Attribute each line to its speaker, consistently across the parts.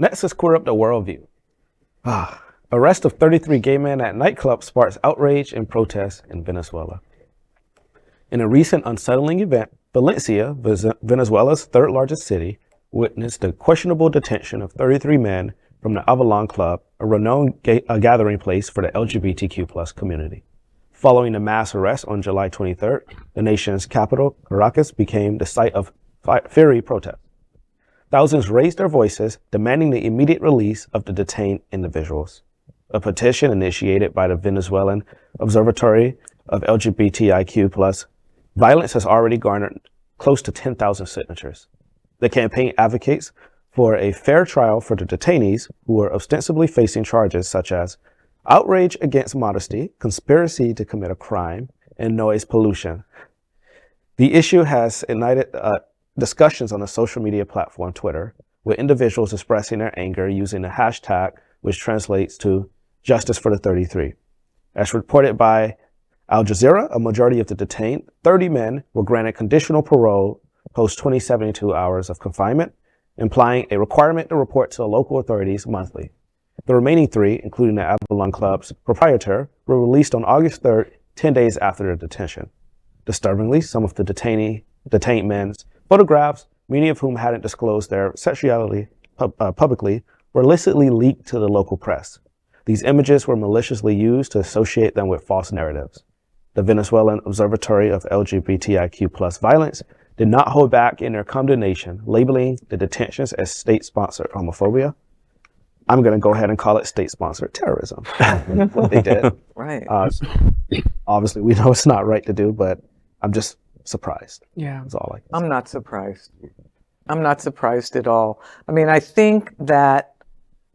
Speaker 1: Next is Queer Up the Worldview. Arrest of 33 gay men at nightclub sparks outrage and protests in Venezuela. In a recent unsettling event, Valencia, Venezuela's third largest city, witnessed the questionable detention of 33 men from the Avalon Club, a renowned gathering place for the LGBTQ+ community. Following the mass arrest on July 23rd, the nation's capital, Caracas, became the site of fiery protests. Thousands raised their voices, demanding the immediate release of the detained individuals. A petition initiated by the Venezuelan Observatory of LGBTIQ+ violence has already garnered close to 10,000 signatures. The campaign advocates for a fair trial for the detainees who are ostensibly facing charges such as outrage against modesty, conspiracy to commit a crime, and noise pollution. The issue has ignited discussions on the social media platform Twitter, with individuals expressing their anger using a hashtag which translates to Justice for the 33. As reported by Al Jazeera, a majority of the detained 30 men were granted conditional parole post 72 hours of confinement, implying a requirement to report to the local authorities monthly. The remaining 3, including the Avalon Club's proprietor, were released on August 3rd, 10 days after their detention. Disturbingly, some of the detained men's photographs, many of whom hadn't disclosed their sexuality publicly, were illicitly leaked to the local press. These images were maliciously used to associate them with false narratives. The Venezuelan Observatory of LGBTIQ+ violence did not hold back in their condemnation, labeling the detentions as state-sponsored homophobia. I'm going to go ahead and call it state-sponsored terrorism. What they did.
Speaker 2: Right.
Speaker 1: Obviously, we know it's not right to do, but I'm just surprised.
Speaker 3: Yeah.
Speaker 1: That's all I can say.
Speaker 2: I'm not surprised. I'm not surprised at all. I mean, I think that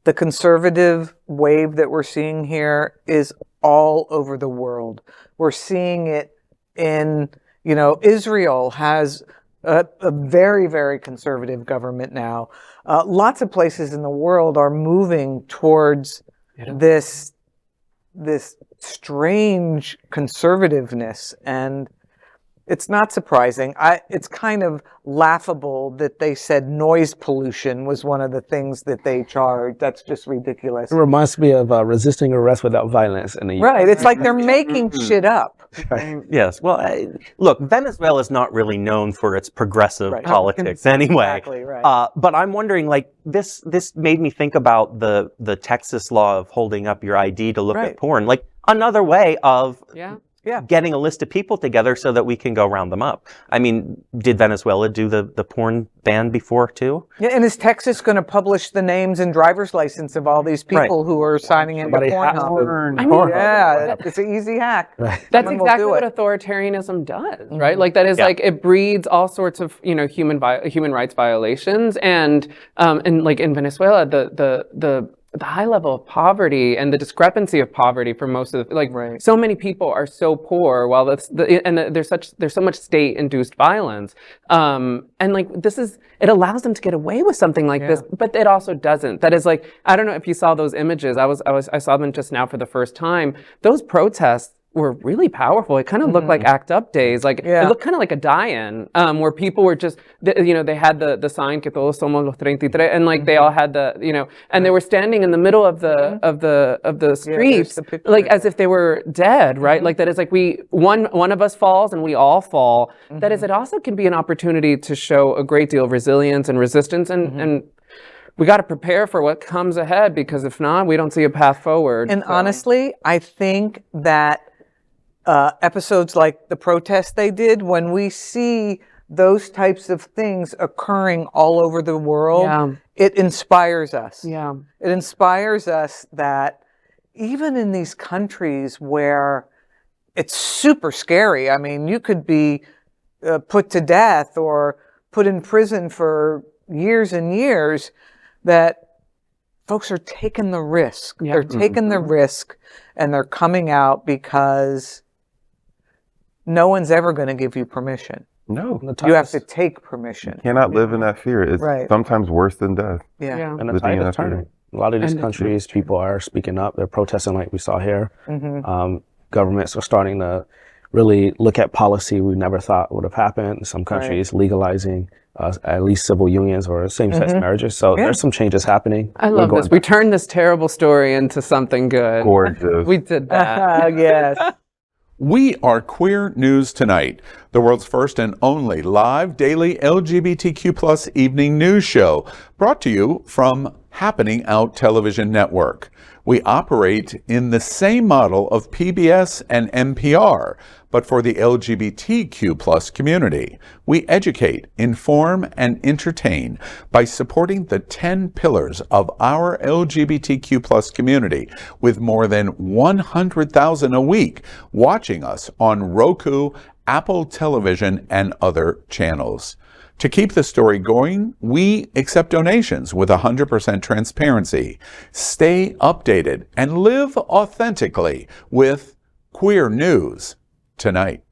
Speaker 2: the conservative wave that we're seeing here is all over the world. We're seeing it in, Israel has a very, very conservative government now. Lots of places in the world are moving towards this strange conservativeness, and it's not surprising. It's kind of laughable that they said noise pollution was one of the things that they charged. That's just ridiculous.
Speaker 1: It reminds me of resisting arrest without violence in the
Speaker 2: Right. It's like they're making shit up.
Speaker 4: Yes. Well, look, Venezuela is not really known for its progressive politics anyway.
Speaker 2: Exactly, right.
Speaker 4: But I'm wondering, this made me think about the Texas law of holding up your ID to look at porn. Like another way of getting a list of people together so that we can go round them up. I mean, did Venezuela do the porn ban before too?
Speaker 2: Yeah, and is Texas going to publish the names and driver's license of all these people who are signing into Pornhub? It's an easy hack.
Speaker 3: Right. That's exactly what authoritarianism does, right? Like that is it breeds all sorts of human rights violations, and like in Venezuela, the high level of poverty and the discrepancy of poverty for most of so many people are so poor while there's so much state-induced violence, and it allows them to get away with something like this, but it also doesn't. That is I don't know if you saw those images. I saw them just now for the first time. Those protests were really powerful. It kind of looked like ACT UP days. It looked kind of like a die-in, where people were just, they had the sign que todos somos los 33, and they all had and they were standing in the middle of the streets, as if they were dead, right? That is one of us falls and we all fall. That is, it also can be an opportunity to show a great deal of resilience and resistance, and we got to prepare for what comes ahead, because if not, we don't see a path forward.
Speaker 2: And honestly, I think that episodes like the protest they did, when we see those types of things occurring all over the world, it inspires us. Yeah. It inspires us that even in these countries where it's super scary, I mean, you could be put to death or put in prison for years and years, that folks are taking the risk. They're taking the risk, and they're coming out because no one's ever going to give you permission.
Speaker 5: No.
Speaker 2: You have to take permission.
Speaker 5: You cannot live in that fear. It's sometimes worse than death.
Speaker 1: Yeah. And the tide is turning. A lot of these countries, people are speaking up. They're protesting like we saw here. Governments are starting to really look at policy we never thought would have happened. Some countries legalizing at least civil unions or same-sex marriages. So there's some changes happening.
Speaker 3: I love this. We turned this terrible story into something good.
Speaker 5: Gorgeous.
Speaker 3: We did that.
Speaker 2: Yes.
Speaker 6: We are Queer News Tonight, the world's first and only live daily LGBTQ+ evening news show, brought to you from Happening Out Television Network. We operate in the same model of PBS and NPR, but for the LGBTQ+ community. We educate, inform, and entertain by supporting the 10 pillars of our LGBTQ+ community, with more than 100,000 a week watching us on Roku, Apple Television, and other channels. To keep the story going, we accept donations with 100% transparency. Stay updated and live authentically with Queer News Tonight.